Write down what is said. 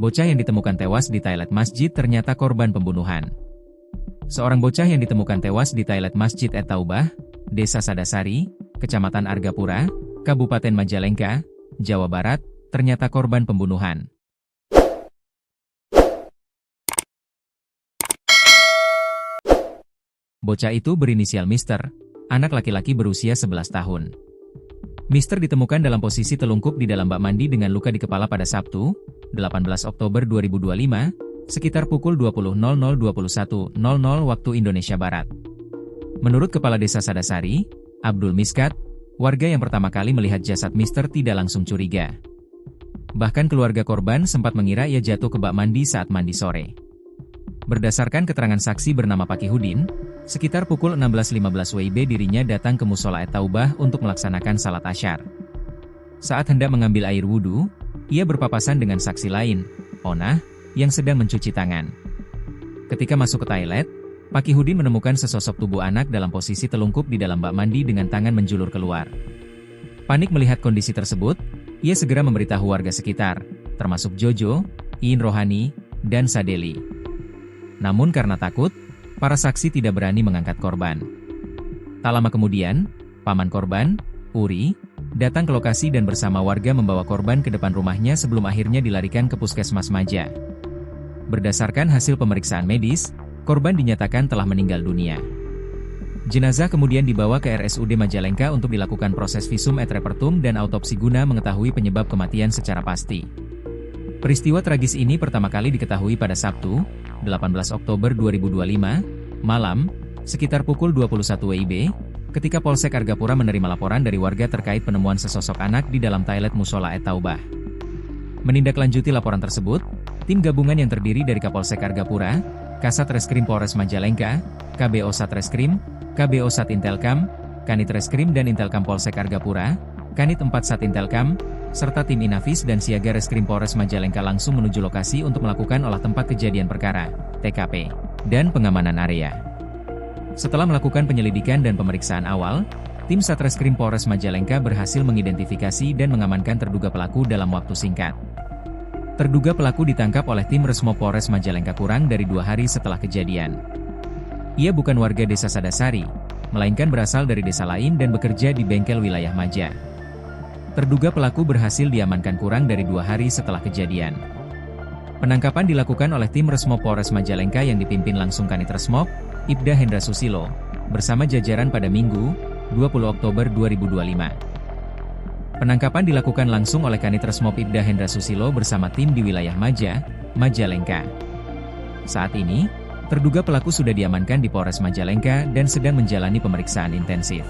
Bocah yang ditemukan tewas di toilet masjid ternyata korban pembunuhan. Seorang bocah yang ditemukan tewas di toilet Masjid At-Taubah, Desa Sadasari, Kecamatan Argapura, Kabupaten Majalengka, Jawa Barat, ternyata korban pembunuhan. Bocah itu berinisial Mister, anak laki-laki berusia 11 tahun. Mister ditemukan dalam posisi telungkup di dalam bak mandi dengan luka di kepala pada Sabtu, 18 Oktober 2025, sekitar pukul 20.00-21.00 waktu Indonesia Barat. Menurut Kepala Desa Sadasari, Abdul Miskat, warga yang pertama kali melihat jasad Mister tidak langsung curiga. Bahkan keluarga korban sempat mengira ia jatuh ke bak mandi saat mandi sore. Berdasarkan keterangan saksi bernama Pakihudin, sekitar pukul 16.15 WIB dirinya datang ke Musola At-Taubah untuk melaksanakan salat asyar. Saat hendak mengambil air wudhu, ia berpapasan dengan saksi lain, Onah, yang sedang mencuci tangan. Ketika masuk ke toilet, Pakihudin menemukan sesosok tubuh anak dalam posisi telungkup di dalam bak mandi dengan tangan menjulur keluar. Panik melihat kondisi tersebut, ia segera memberitahu warga sekitar, termasuk Jojo, Iin Rohani, dan Sadeli. Namun karena takut, para saksi tidak berani mengangkat korban. Tak lama kemudian, paman korban, Uri, datang ke lokasi dan bersama warga membawa korban ke depan rumahnya sebelum akhirnya dilarikan ke Puskesmas Maja. Berdasarkan hasil pemeriksaan medis, korban dinyatakan telah meninggal dunia. Jenazah kemudian dibawa ke RSUD Majalengka untuk dilakukan proses visum et repertum dan autopsi guna mengetahui penyebab kematian secara pasti. Peristiwa tragis ini pertama kali diketahui pada Sabtu, 18 Oktober 2025, malam, sekitar pukul 21 WIB, ketika Polsek Argapura menerima laporan dari warga terkait penemuan sesosok anak di dalam toilet Musola At-Taubah. Menindaklanjuti laporan tersebut, tim gabungan yang terdiri dari Kapolsek Argapura, Kasat Reskrim Polres Majalengka, KBO Satreskrim, KBO Satintelkam, Kanit Reskrim dan Intelkam Polsek Argapura, Kanit 4 Satintelkam, serta tim Inafis dan Siaga Reskrim Polres Majalengka langsung menuju lokasi untuk melakukan olah tempat kejadian perkara, TKP, dan pengamanan area. Setelah melakukan penyelidikan dan pemeriksaan awal, tim Satreskrim Polres Majalengka berhasil mengidentifikasi dan mengamankan terduga pelaku dalam waktu singkat. Terduga pelaku ditangkap oleh tim Resmo Polres Majalengka kurang dari 2 hari setelah kejadian. Ia bukan warga Desa Sadasari, melainkan berasal dari desa lain dan bekerja di bengkel wilayah Maja. Terduga pelaku berhasil diamankan kurang dari 2 hari setelah kejadian. Penangkapan dilakukan oleh tim Resmo Polres Majalengka yang dipimpin langsung Kanit Resmob, Ibda Hendra Susilo, bersama jajaran pada Minggu, 20 Oktober 2025. Penangkapan dilakukan langsung oleh Kanit Resmob Ibda Hendra Susilo bersama tim di wilayah Maja, Majalengka. Saat ini, terduga pelaku sudah diamankan di Polres Majalengka dan sedang menjalani pemeriksaan intensif.